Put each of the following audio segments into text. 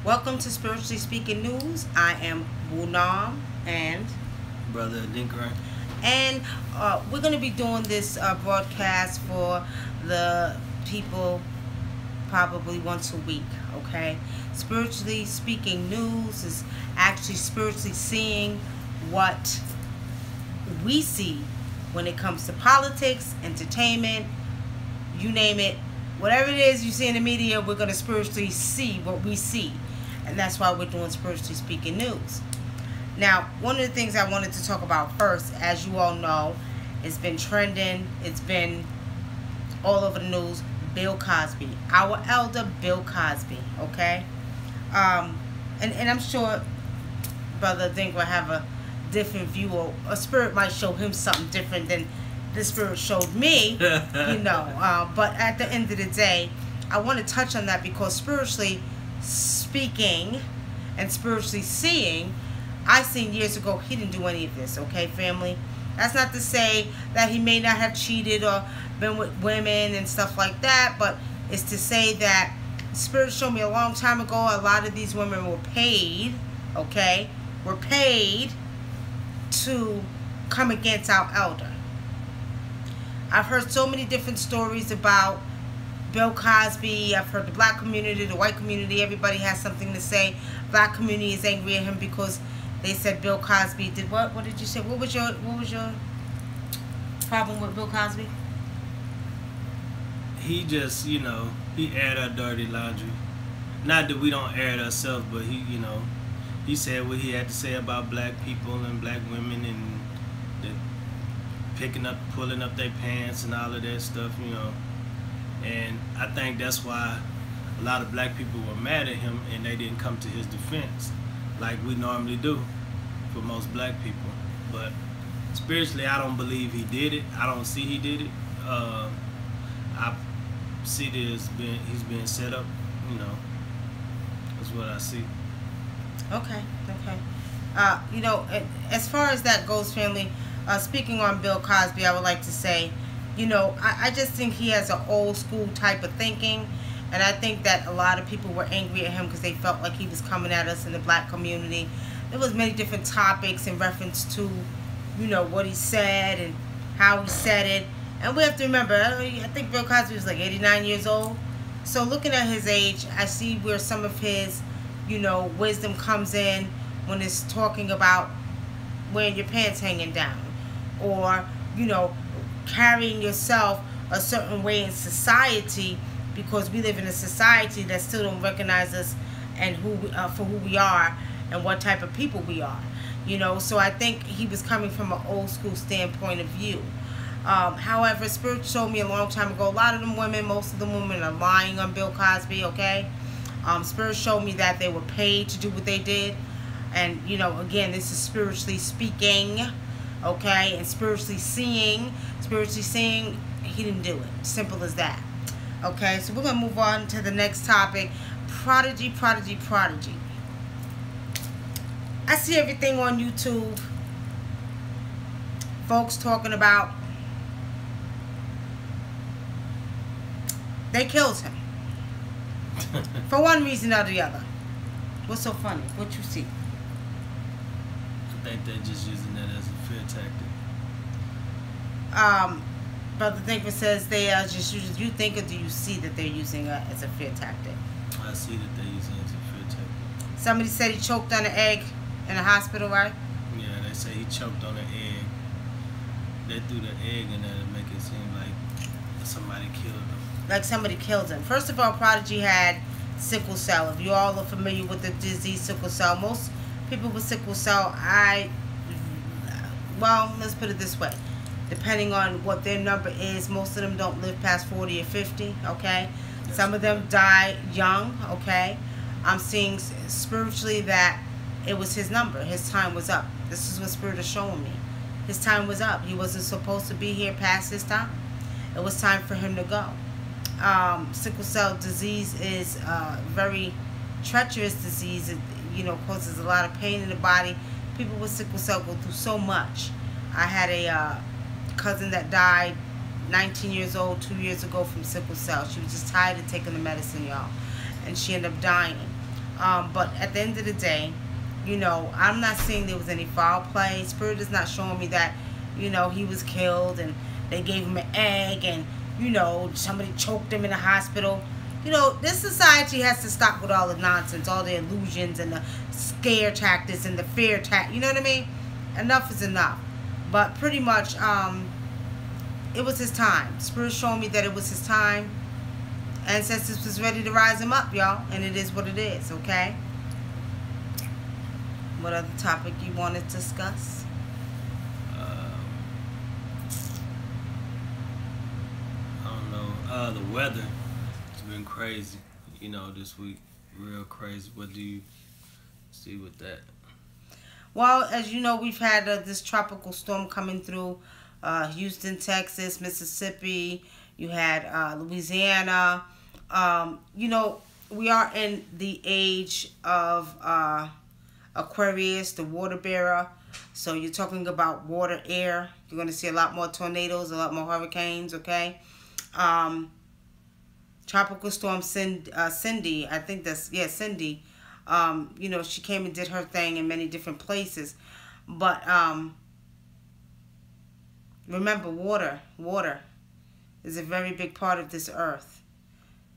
Welcome to Spiritually Speaking News. I am WUNAM and Brother Dinkra. And we're going to be doing this broadcast for the people probably once a week, okay? Spiritually Speaking News is actually spiritually seeing what we see when it comes to politics, entertainment, you name it. Whatever it is you see in the media, we're going to spiritually see what we see. And that's why we're doing Spiritually Speaking News. Now, one of the things I wanted to talk about first, as you all know, it's been trending. It's been all over the news. Bill Cosby. Our elder Bill Cosby, okay? And I'm sure Brother Dink will have a different view, or a spirit might show him something different than the spirit showed me, you know. But at the end of the day, I want to touch on that because spiritually speaking and spiritually seeing, I seen years ago he didn't do any of this, okay, family? That's not to say that he may not have cheated or been with women and stuff like that, but it's to say that Spirit showed me a long time ago a lot of these women were paid, okay, were paid to come against our elder. I've heard so many different stories about Bill Cosby. I've heard the black community, the white community, everybody has something to say. Black community is angry at him because they said Bill Cosby did what? What did you say? What was your problem with Bill Cosby? He just, he aired our dirty laundry. Not that we don't air it ourselves, but he said what he had to say about black people and black women and pulling up their pants and all of that stuff, And I think that's why a lot of black people were mad at him and they didn't come to his defense like we normally do for most black people. But spiritually, I don't believe he did it. I don't see he did it. I see that he's being set up, That's what I see. Okay. As far as that goes, family, speaking on Bill Cosby, I would like to say, I just think he has an old school type of thinking, and I think that a lot of people were angry at him because they felt like he was coming at us in the black community. There was many different topics in reference to, what he said and how he said it. And we have to remember, I think Bill Cosby was like 89 years old. So looking at his age, I see where some of his, wisdom comes in when it's talking about wearing your pants hanging down, or, carrying yourself a certain way in society, because we live in a society that still don't recognize us and for who we are and what type of people we are. So I think he was coming from an old school standpoint of view. However, Spirit showed me a long time ago, a lot of them women, most of the women are lying on Bill Cosby, okay? Spirit showed me that they were paid to do what they did. And, again, this is spiritually speaking, okay? And spiritually seeing, he didn't do it. Simple as that. Okay, so we're going to move on to the next topic. Prodigy. I see everything on YouTube. Folks talking about they killed him. For one reason or the other. What's so funny? What you see? I think they're just using that as a fear tactic. Brother Thinker says they are just using. Do you think, or do you see that they're using it as a fear tactic? I see that they're using it as a fear tactic. Somebody said he choked on an egg in a hospital, right? Yeah, they say he choked on an egg. They threw the egg in there to make it seem like somebody killed him. Like somebody killed him. First of all, Prodigy had sickle cell. If you all are familiar with the disease sickle cell, most people with sickle cell, let's put it this way. Depending on what their number is, most of them don't live past 40 or 50, okay? Some of them die young, okay? I'm seeing spiritually that it was his number. His time was up. This is what Spirit is showing me. His time was up. He wasn't supposed to be here past his time. It was time for him to go. Sickle cell disease is a very treacherous disease. It, causes a lot of pain in the body. People with sickle cell go through so much. I had a cousin that died 19 years old 2 years ago from sickle cell. She was just tired of taking the medicine, y'all, and she ended up dying. But at the end of the day, I'm not saying there was any foul play. Spirit is not showing me that, he was killed and they gave him an egg and, somebody choked him in the hospital. This society has to stop with all the nonsense, all the illusions and the scare tactics and the fear you know what I mean? Enough is enough. But pretty much, it was his time. Spirit showing me that it was his time. Ancestors was ready to rise him up, y'all. And it is what it is, okay? What other topic you want to discuss? I don't know. The weather has been crazy, this week. Real crazy. What do you see with that? Well, as you know, we've had this tropical storm coming through Houston, Texas, Mississippi. You had Louisiana. We are in the age of Aquarius, the water bearer. So you're talking about water, air. You're going to see a lot more tornadoes, a lot more hurricanes, okay? Tropical storm Cindy, I think that's, yeah, Cindy. She came and did her thing in many different places. But remember, water is a very big part of this earth.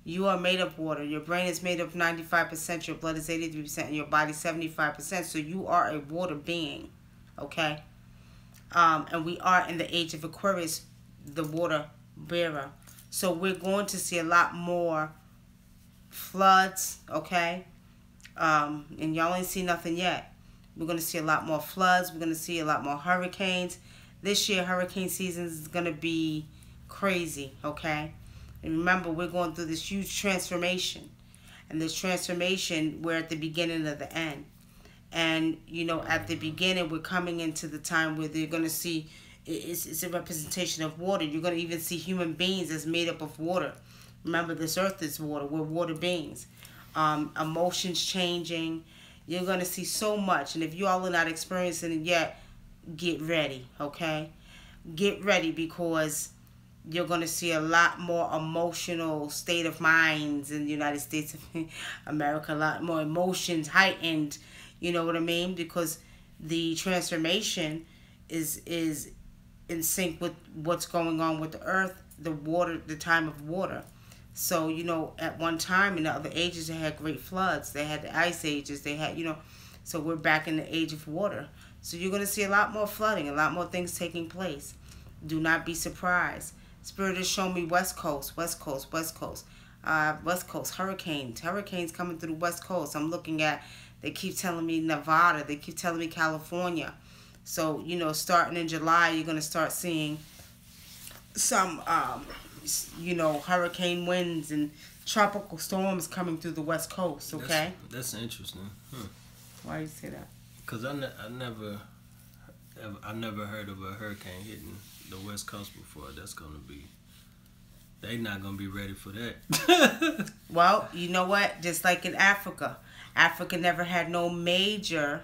You are made of water. Your brain is made of 95%. Your blood is 83%. And your body 75%. So you are a water being. Okay? And we are in the age of Aquarius, the water bearer. So we're going to see a lot more floods. Okay? And y'all ain't seen nothing yet. We're going to see a lot more floods. We're going to see a lot more hurricanes. This year, hurricane season is going to be crazy. Okay? And remember, we're going through this huge transformation. And this transformation, we're at the beginning of the end. And, at the beginning, we're coming into the time where they're going to see, it's a representation of water. You're going to even see human beings as made up of water. Remember, this earth is water. We're water beings. Emotions changing. You're going to see so much. And if you all are not experiencing it yet, get ready, okay? Get ready, because you're going to see a lot more emotional state of minds in the United States of America. A lot more emotions heightened, you know what I mean? Because the transformation is in sync with what's going on with the earth, the water, the time of water. So, at one time in the other ages, they had great floods. They had the ice ages. They had, so we're back in the age of water. So you're going to see a lot more flooding, a lot more things taking place. Do not be surprised. Spirit has shown me West Coast, hurricanes coming through the West Coast. I'm looking at, they keep telling me Nevada, they keep telling me California. So, starting in July, you're going to start seeing some, hurricane winds and tropical storms coming through the West Coast, okay? That's interesting. Why do you say that? Because I never heard of a hurricane hitting the West Coast before. They not gonna be ready for that. Well, you know what? Just like in Africa never had no major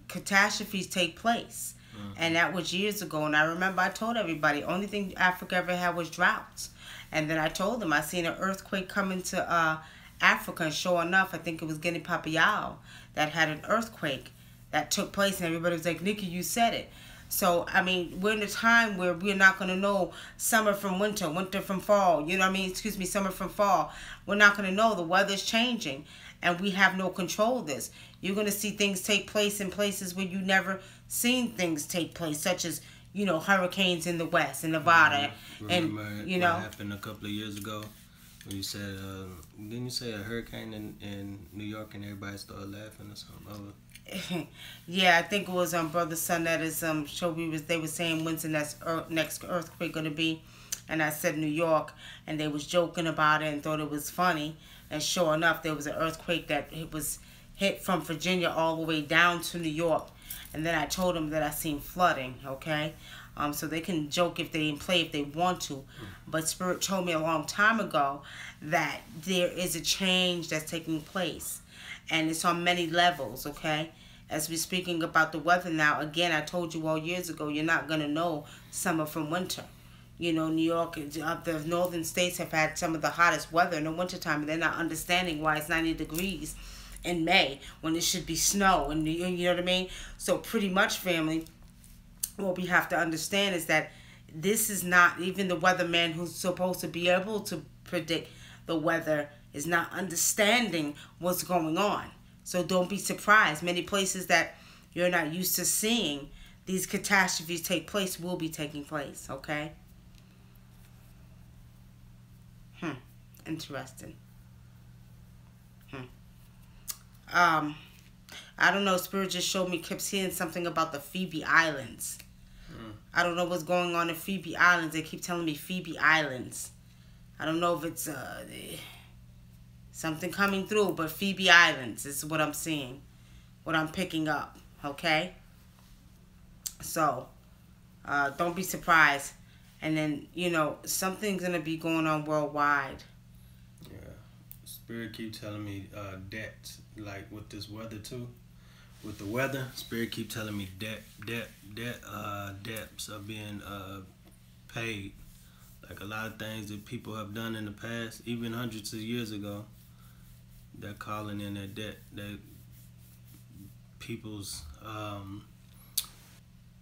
catastrophes take place. And that was years ago. And I remember I told everybody, only thing Africa ever had was droughts. And then I told them I seen an earthquake coming to Africa, and sure enough, I think it was Guinea Papayao that had an earthquake that took place, and everybody was like, Nikki, you said it. So, I mean, we're in a time where we're not going to know summer from winter, winter from fall, summer from fall. We're not going to know. The weather's changing, and we have no control of this. You're going to see things take place in places where you never seen things take place, such as, hurricanes in the West, in Nevada. Remember what happened a couple of years ago? When you said, didn't you say a hurricane in New York and everybody started laughing or something? Yeah, I think it was Brother Son that is show they were saying when's the next earthquake gonna be, and I said New York, and they was joking about it and thought it was funny, and sure enough there was an earthquake that it was hit from Virginia all the way down to New York, and then I told them that I seen flooding, okay? So they can joke if they play if they want to, but Spirit told me a long time ago that there is a change that's taking place, and it's on many levels, okay? As we're speaking about the weather now, again, I told you all years ago, you're not going to know summer from winter. You know, New York, the northern states have had some of the hottest weather in the wintertime, and they're not understanding why it's 90 degrees in May when it should be snow. And you know what I mean? So pretty much, family, what we have to understand is that this is not, even the weatherman who's supposed to be able to predict the weather is not understanding what's going on. So don't be surprised. Many places that you're not used to seeing these catastrophes take place will be taking place, okay? Interesting. I don't know, Spirit just showed me, kept seeing something about the Phoebe Islands. I don't know what's going on in Phoebe Islands. They keep telling me Phoebe Islands. I don't know if it's something coming through, but Phoebe Islands is what I'm seeing, what I'm picking up, okay? So, don't be surprised. And then, you know, something's going to be going on worldwide. Yeah. Spirit keep telling me debts, like with this weather too. With the weather, Spirit keep telling me debts are being paid. Like a lot of things that people have done in the past, even hundreds of years ago, they're calling in their debt. That people's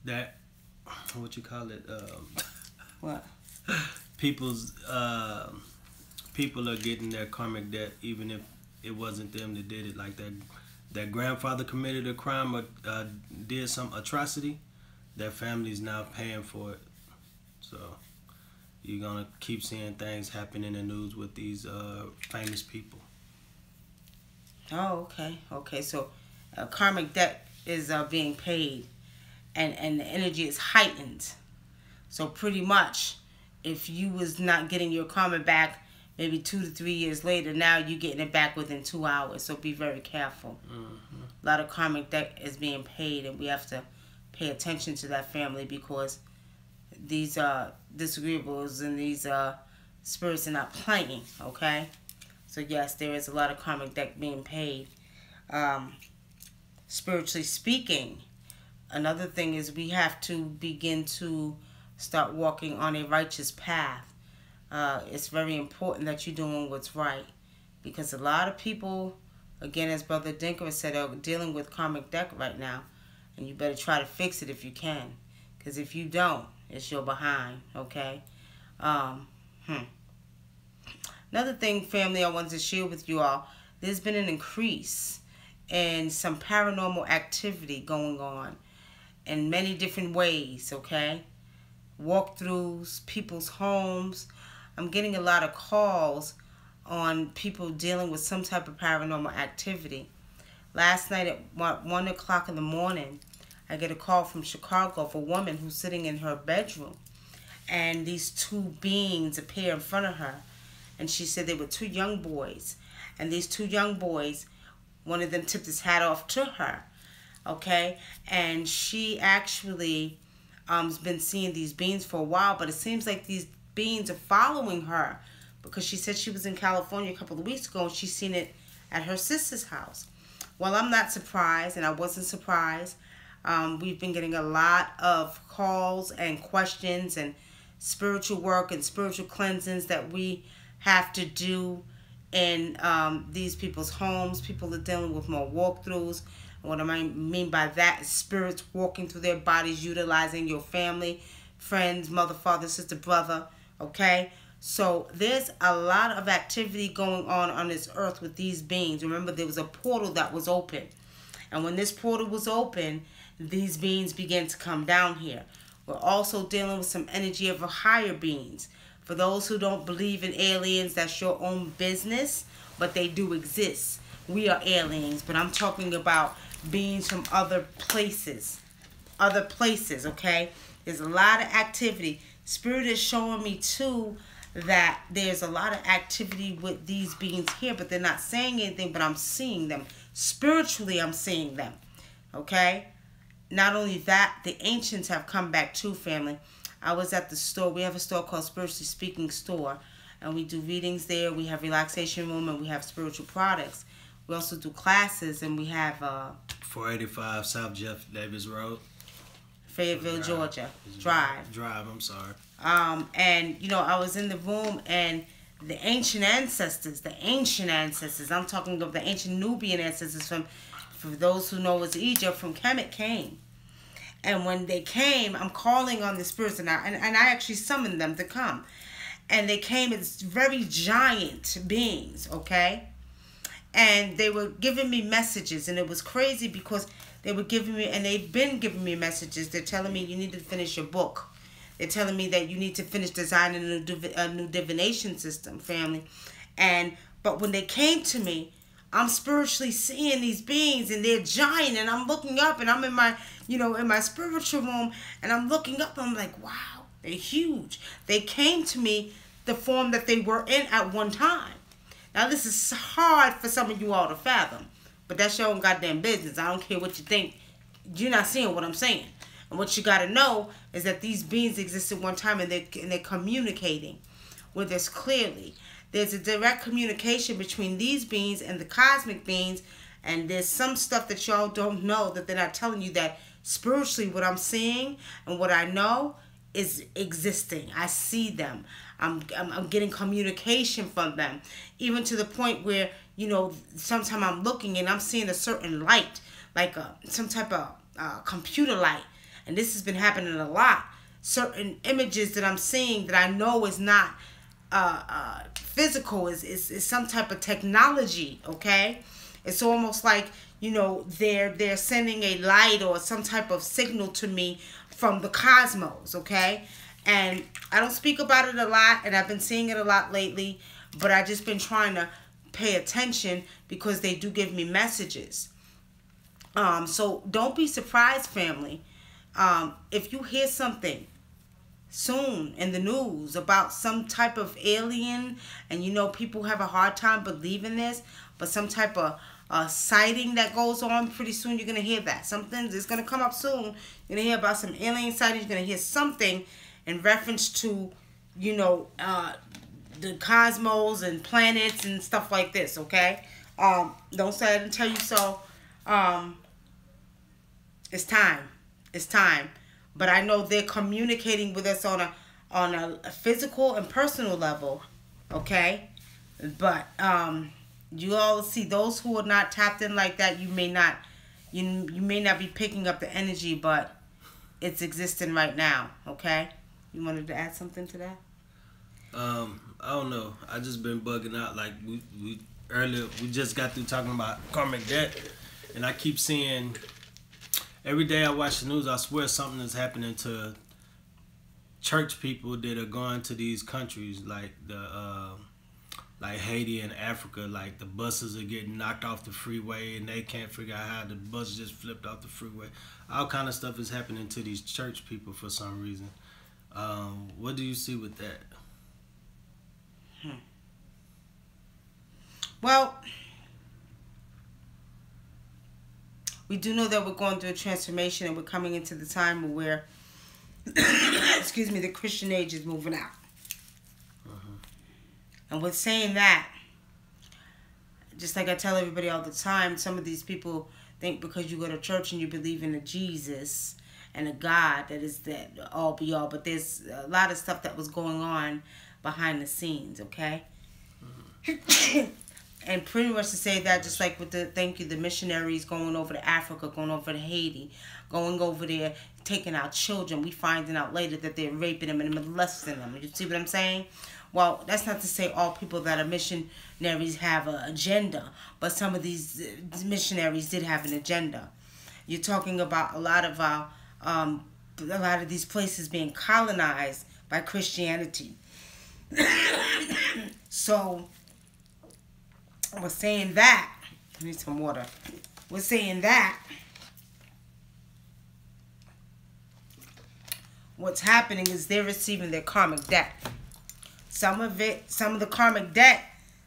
that what you call it? What? People's people are getting their karmic debt, even if it wasn't them that did it. Like that grandfather committed a crime or did some atrocity, their family's now paying for it. So you're gonna keep seeing things happen in the news with these famous people. Oh, okay. Okay, so karmic debt is being paid, and the energy is heightened. So pretty much, if you was not getting your karma back maybe 2 to 3 years later, now you're getting it back within 2 hours. So be very careful. A lot of karmic debt is being paid, and we have to pay attention to that, family, because these disagreeables and these spirits are not playing, okay? So yes, there is a lot of karmic debt being paid. Spiritually speaking, another thing is we have to begin to start walking on a righteous path. It's very important that you're doing what's right, because a lot of people, again, as Brother Dinker said, are dealing with karmic debt right now, and you better try to fix it if you can, because if you don't, it's your behind, okay? Another thing, family, I wanted to share with you all, there's been an increase in some paranormal activity going on in many different ways, okay? Walkthroughs, people's homes. I'm getting a lot of calls on people dealing with some type of paranormal activity. Last night at 1 o'clock in the morning, I get a call from Chicago of a woman who's sitting in her bedroom, and these two beings appear in front of her, and she said they were two young boys, and these two young boys, one of them tipped his hat off to her, okay, and she actually has been seeing these beings for a while, but it seems like these beings are following her, because she said she was in California a couple of weeks ago and she's seen it at her sister's house. Well, I'm not surprised, and I wasn't surprised. We've been getting a lot of calls and questions and spiritual work and spiritual cleansings that we have to do in these people's homes. People are dealing with more walkthroughs. And what I mean by that is spirits walking through their bodies, utilizing your family, friends, mother, father, sister, brother, okay? So there's a lot of activity going on this earth with these beings. Remember, there was a portal that was open. And when this portal was open, these beings began to come down here. We're also dealing with some energy of higher beings. For those who don't believe in aliens, that's your own business, but they do exist. We are aliens, but I'm talking about beings from other places. Other places, okay? There's a lot of activity. Spirit is showing me, too, that there's a lot of activity with these beings here, but they're not saying anything, but I'm seeing them. Spiritually, I'm seeing them, okay? Not only that, the ancients have come back too, family. I was at the store. We have a store called Spiritually Speaking Store, and we do readings there. We have relaxation room, and we have spiritual products. We also do classes, and we have 485 South Jeff Davis Road, Fayetteville, Georgia. Drive. I'm sorry. And, you know, I was in the room and the ancient ancestors, I'm talking of the ancient Nubian ancestors for those who know it's Egypt, from Kemet came. And when they came, I'm calling on the spirits, and I actually summoned them to come. And they came as very giant beings, okay? And they were giving me messages, and it was crazy because they were giving me, and they've been giving me messages. They're telling me you need to finish your book. They're telling me that you need to finish designing a new divination system, family. But when they came to me, I'm spiritually seeing these beings, and they're giant, and I'm looking up, and I'm in my, you know, in my spiritual room, and I'm looking up, and I'm like, wow, they're huge. They came to me the form that they were in at one time. Now, this is hard for some of you all to fathom, but that's your own goddamn business. I don't care what you think. You're not seeing what I'm saying. And what you got to know is that these beings existed one time, and they're communicating with us clearly. There's a direct communication between these beings and the cosmic beings, and there's some stuff that y'all don't know that they're not telling you, that spiritually what I'm seeing and what I know is existing. I see them. I'm getting communication from them, even to the point where, you know, sometimes I'm looking and I'm seeing a certain light, like some type of computer light, and this has been happening a lot. Certain images that I'm seeing that I know is not physical, is some type of technology, okay? It's almost like, you know, they're sending a light or some type of signal to me from the cosmos, okay? And I don't speak about it a lot, and I've been seeing it a lot lately, but I've just been trying to pay attention because they do give me messages. So don't be surprised, family, if you hear something soon in the news about some type of alien, and you know people have a hard time believing this, but some type of sighting that goes on, pretty soon you're going to hear that. Something is going to come up soon. You're going to hear about some alien sightings. You're going to hear something in reference to, you know, the cosmos and planets and stuff like this, okay? Don't say I didn't tell you so. It's time. It's time. But I know they're communicating with us on a physical and personal level, okay? But you all see, those who are not tapped in like that, you may not be picking up the energy, but it's existing right now, okay? You wanted to add something to that? I don't know. I just been bugging out. Like we earlier, we just got through talking about karmic debt, and I keep seeing. Every day I watch the news, I swear something is happening to church people that are going to these countries like like Haiti and Africa. Like the buses are getting knocked off the freeway, and they can't figure out how the bus just flipped off the freeway. All kind of stuff is happening to these church people for some reason. What do you see with that? Well, we do know that we're going through a transformation, and we're coming into the time where, excuse me, the Christian age is moving out. And with saying that, just like I tell everybody all the time, some of these people think because you go to church and you believe in a Jesus and a God that is that all be all, but there's a lot of stuff that was going on behind the scenes, okay? And pretty much to say that, just like with the missionaries going over to Africa, going over to Haiti, going over there, taking our children, we finding out later that they're raping them and molesting them. You see what I'm saying? Well, that's not to say all people that are missionaries have an agenda, but some of these missionaries did have an agenda. You're talking about a lot of these places being colonized by Christianity. So we're saying that, I need some water. We're saying that what's happening is they're receiving their karmic debt. Some of the karmic debt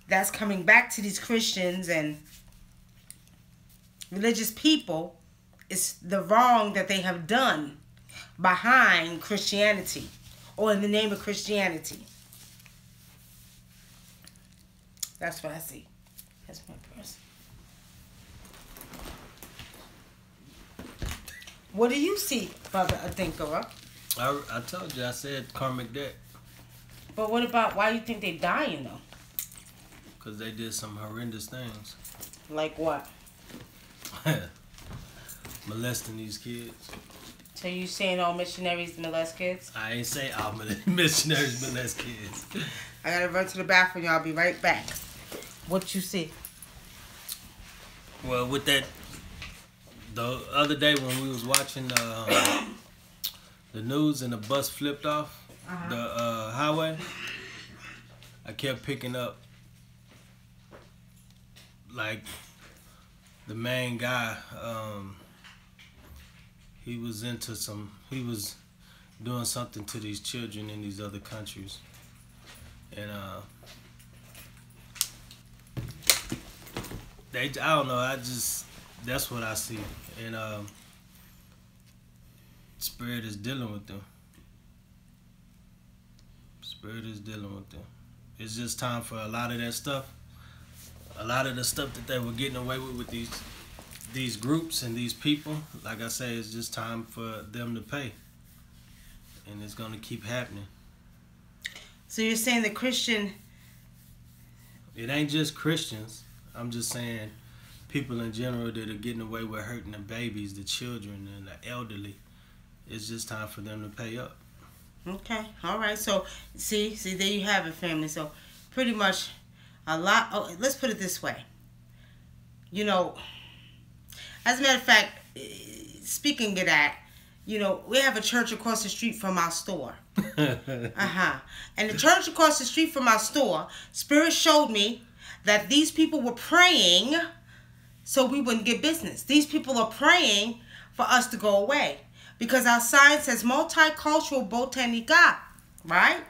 that's coming back to these Christians and religious people is the wrong that they have done behind Christianity or in the name of Christianity. That's what I see. That's my purse. What do you see, Brother Adinkara? I told you, I said karmic debt. But what about, why you think they dying though? Because they did some horrendous things. Like what? Molesting these kids. So you saying all missionaries molest kids? I ain't say all missionaries molest kids. I gotta run to the bathroom, y'all. Be right back. What you see? Well, with that, the other day when we was watching the news and the bus flipped off the highway, I kept picking up, like, the main guy, he was doing something to these children in these other countries. And I don't know, that's what I see. And Spirit is dealing with them. Spirit is dealing with them. It's just time for a lot of that stuff. A lot of the stuff that they were getting away with these groups and these people, like I say, it's just time for them to pay. And it's going to keep happening. So you're saying the Christian... It ain't just Christians. I'm just saying people in general that are getting away with hurting the babies, the children, and the elderly. It's just time for them to pay up. Okay, all right. So, see, there you have it, family. So, pretty much a lot... Oh, let's put it this way. You know, as a matter of fact, speaking of that, you know, we have a church across the street from our store. And the church across the street from our store, Spirit showed me that these people were praying so we wouldn't get business. These people are praying for us to go away. Because our sign says multicultural botanica, right?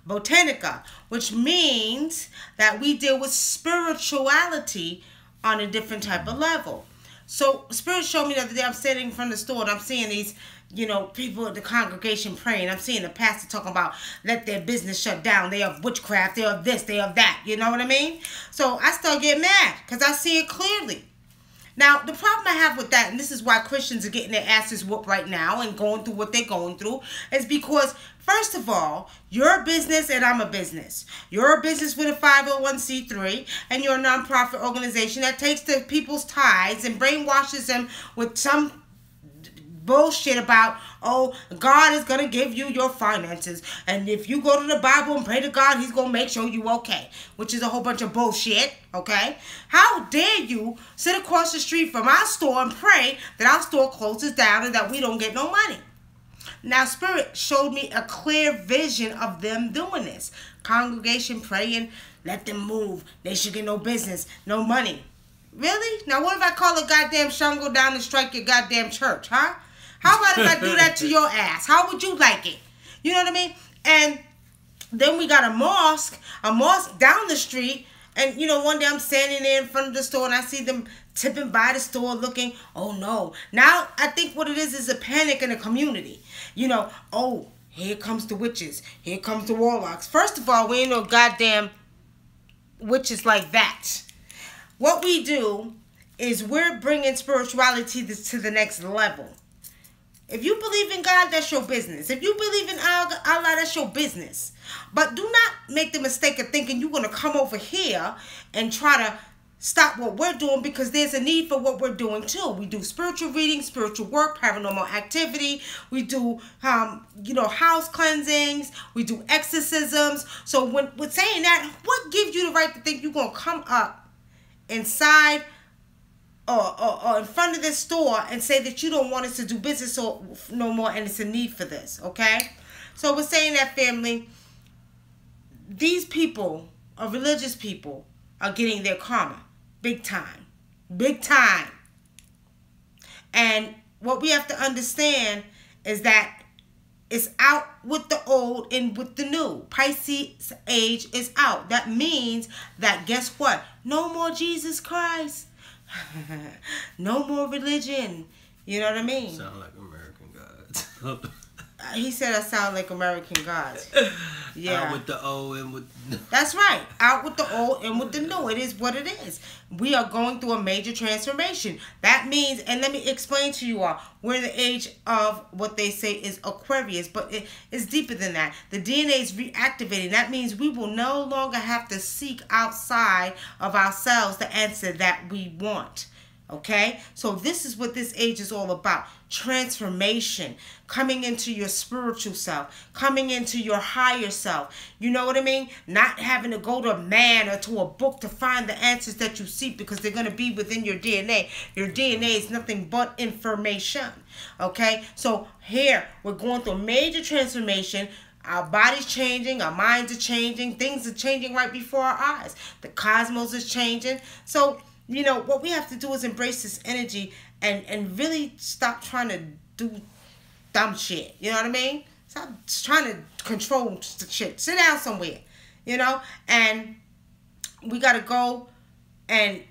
Botanica, which means that we deal with spirituality on a different type of level. So Spirit showed me the other day, I'm sitting in front of the store and I'm seeing these, you know, people at the congregation praying. I'm seeing the pastor talking about let their business shut down. They have witchcraft. They have this. They have that. You know what I mean? So I start getting mad because I see it clearly. Now, the problem I have with that, and this is why Christians are getting their asses whooped right now and going through what they're going through, is because, first of all, you're a business and I'm a business. You're a business with a 501c3, and you're a nonprofit organization that takes the people's tithes and brainwashes them with some bullshit about, oh, God is going to give you your finances. And if you go to the Bible and pray to God, he's going to make sure you okay. Which is a whole bunch of bullshit, okay? How dare you sit across the street from our store and pray that our store closes down and that we don't get no money? Now, Spirit showed me a clear vision of them doing this. Congregation praying, let them move. They should get no business, no money. Really? Now, what if I call a goddamn Shango down and strike your goddamn church, huh? How about if I do that to your ass? How would you like it? You know what I mean? And then we got a mosque down the street. And, you know, one day I'm standing there in front of the store and I see them tipping by the store looking, oh, no. Now, I think what it is a panic in the community. You know, oh, here comes the witches. Here comes the warlocks. First of all, we ain't no goddamn witches like that. What we do is we're bringing spirituality to the next level. If you believe in God, that's your business. If you believe in Allah, that's your business. But do not make the mistake of thinking you're going to come over here and try to stop what we're doing, because there's a need for what we're doing too. We do spiritual reading, spiritual work, paranormal activity. We do, you know, house cleansings. We do exorcisms. So when we're saying that, what gives you the right to think you're going to come up inside or in front of this store and say that you don't want us to do business no more and it's a need for this, okay? So we're saying that, family, these people, are religious people, are getting their karma. Big time. Big time. And what we have to understand is that it's out with the old and with the new. Pisces age is out. That means that, guess what? No more Jesus Christ. No more religion. You know what I mean? Sound like American Gods. He said I sound like American Gods. Yeah. Out with the old and with... That's right. Out with the old and with the new. It is what it is. We are going through a major transformation. That means, and let me explain to you all, we're in the age of what they say is Aquarius, but it's deeper than that. The DNA is reactivating. That means we will no longer have to seek outside of ourselves the answer that we want. Okay? So this is what this age is all about. Transformation. Coming into your spiritual self. Coming into your higher self. You know what I mean? Not having to go to a man or to a book to find the answers that you seek, because they're going to be within your DNA. Your DNA is nothing but information. Okay? So here, we're going through a major transformation. Our body's changing, our minds are changing, things are changing right before our eyes. The cosmos is changing. So, you know, what we have to do is embrace this energy and really stop trying to do dumb shit. You know what I mean? Stop trying to control shit. Sit down somewhere, you know? And we got to go and,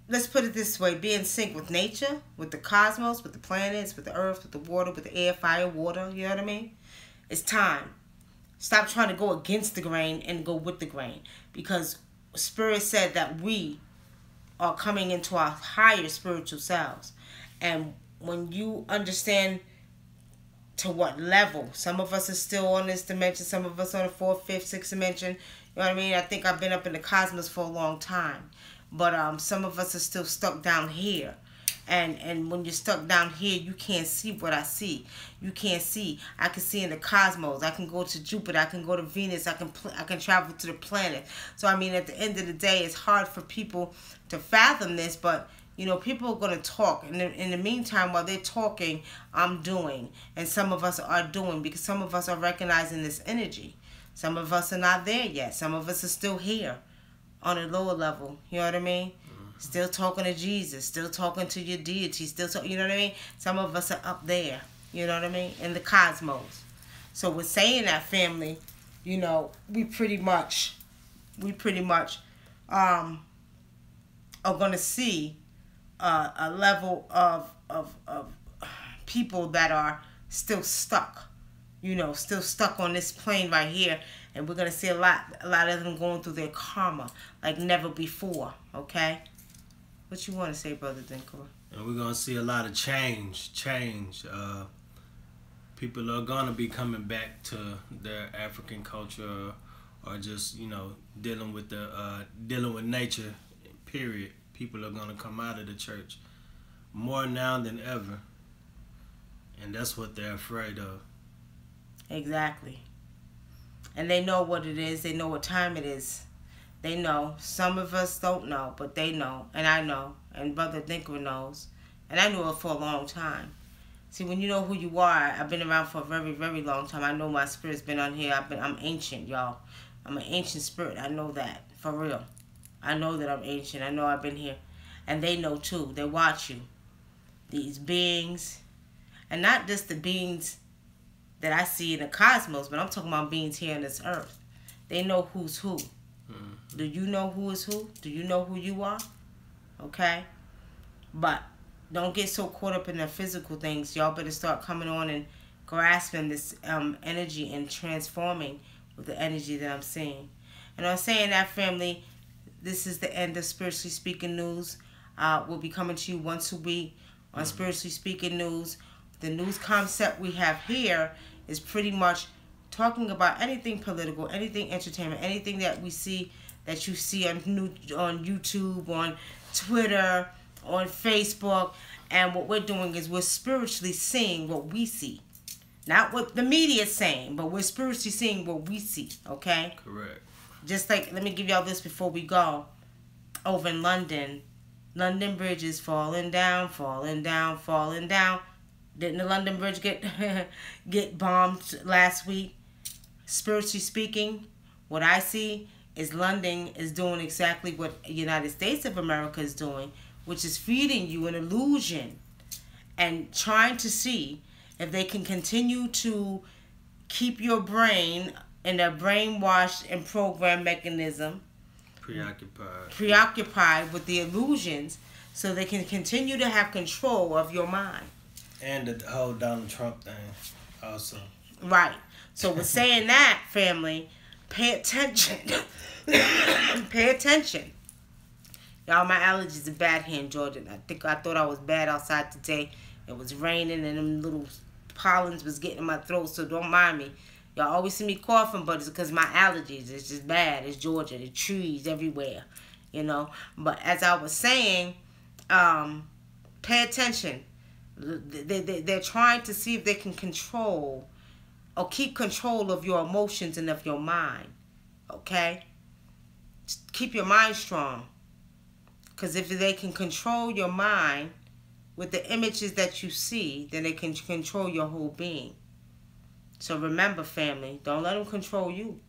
let's put it this way, be in sync with nature, with the cosmos, with the planets, with the earth, with the water, with the air, fire, water. You know what I mean? It's time. Stop trying to go against the grain and go with the grain. Because Spirit said that we are coming into our higher spiritual selves. And when you understand to what level, some of us are still on this dimension, some of us on the 4th, 5th, 6th dimension. You know what I mean? I think I've been up in the cosmos for a long time. But some of us are still stuck down here. And when you're stuck down here, you can't see what I see. You can't see. I can see in the cosmos. I can go to Jupiter. I can go to Venus. I can travel to the planet. So, I mean, at the end of the day, it's hard for people to fathom this. But, you know, people are going to talk. And in the meantime, while they're talking, I'm doing. And some of us are doing, because some of us are recognizing this energy. Some of us are not there yet. Some of us are still here on a lower level. You know what I mean? Still talking to Jesus, still talking to your deity, still talking, you know what I mean? Some of us are up there, you know what I mean? In the cosmos. So with saying that, family, you know, we pretty much are going to see a level of people that are still stuck, you know, still stuck on this plane right here. And we're going to see a lot of them going through their karma like never before, okay? What you want to say, Brother Dinkle? And we're going to see a lot of change. People are going to be coming back to their African culture, or just, you know, dealing with nature, period. People are going to come out of the church more now than ever. And that's what they're afraid of. Exactly. And they know what it is. They know what time it is. They know. Some of us don't know, but they know. And I know. And Brother Dinkle knows. And I knew it for a long time. See, when you know who you are, I've been around for a very, very long time. I know my spirit's been on here. I'm ancient, y'all. I'm an ancient spirit. I know that. For real. I know that I'm ancient. I know I've been here. And they know too. They watch you. These beings. And not just the beings that I see in the cosmos, but I'm talking about beings here on this earth. They know who's who. Do you know who is who? Do you know who you are? Okay? But don't get so caught up in the physical things. Y'all better start coming on and grasping this energy and transforming with the energy that I'm seeing. And I'm saying that, family, this is the end of Spiritually Speaking News. We'll be coming to you once a week on Spiritually Speaking News. The news concept we have here is pretty much talking about anything political, anything entertainment, anything that we see, that you see on YouTube, on Twitter, on Facebook. And what we're doing is we're spiritually seeing what we see. Not what the media is saying, but we're spiritually seeing what we see, okay? Correct. Just like, let me give y'all this before we go. Over in London, London Bridge is falling down, falling down, falling down. Didn't the London Bridge get bombed last week? Spiritually speaking, what I see is London is doing exactly what the United States of America is doing, which is feeding you an illusion and trying to see if they can continue to keep your brain in a brainwashed and programmed mechanism, preoccupied with the illusions, so they can continue to have control of your mind. And the whole Donald Trump thing. Awesome. Right. So with saying that, family, pay attention. Pay attention. Y'all, my allergies are bad here in Georgia. I thought I was bad outside today. It was raining and them little pollens was getting in my throat, so don't mind me. Y'all always see me coughing, but it's because my allergies. It's just bad. It's Georgia. The trees everywhere, you know. But as I was saying, pay attention. They're trying to see if they can control or keep control of your emotions and of your mind. Okay? Just keep your mind strong. Because if they can control your mind with the images that you see, then they can control your whole being. So remember, family, don't let them control you.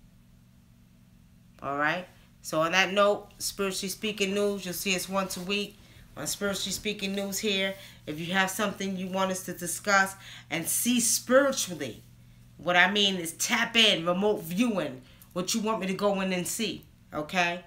Alright? So on that note, Spiritually Speaking News, you'll see us once a week on Spiritually Speaking News here. If you have something you want us to discuss and see spiritually, what I mean is tap in, remote viewing, what you want me to go in and see. Okay?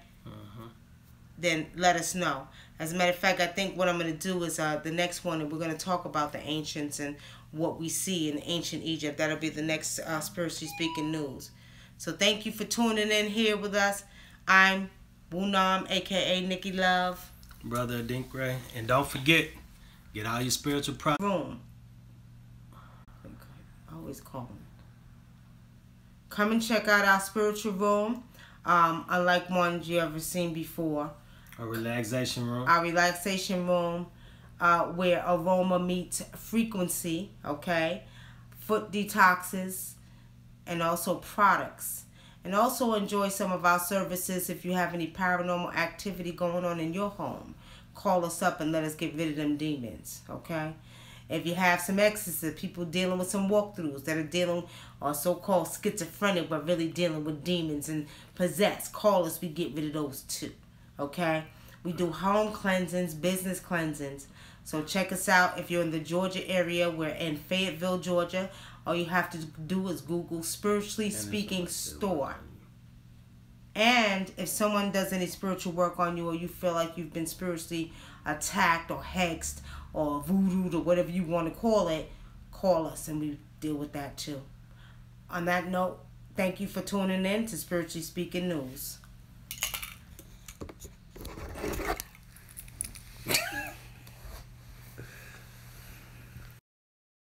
Then let us know. As a matter of fact, I think what I'm going to do is the next one, we're going to talk about the ancients and what we see in ancient Egypt. That'll be the next Spiritually Speaking News. So thank you for tuning in here with us. I'm WUNAM, a.k.a. Nikki Love. Brother Dinkray. And don't forget, get all your spiritual room. Always calling. Come and check out our spiritual room. Unlike ones you ever seen before. A relaxation room. Our relaxation room, where aroma meets frequency, okay? Foot detoxes, and also products. And also enjoy some of our services if you have any paranormal activity going on in your home. Call us up and let us get rid of them demons, okay? If you have some exorcists, people dealing with some walkthroughs that are dealing or so-called schizophrenic but really dealing with demons and possessed, call us, we get rid of those too. Okay? We do home cleansings, business cleansings. So check us out if you're in the Georgia area. We're in Fayetteville, Georgia. All you have to do is Google Spiritually Speaking Store. And if someone does any spiritual work on you or you feel like you've been spiritually attacked or hexed or voodooed or whatever you want to call it, call us and we deal with that too. On that note, thank you for tuning in to Spiritually Speaking News.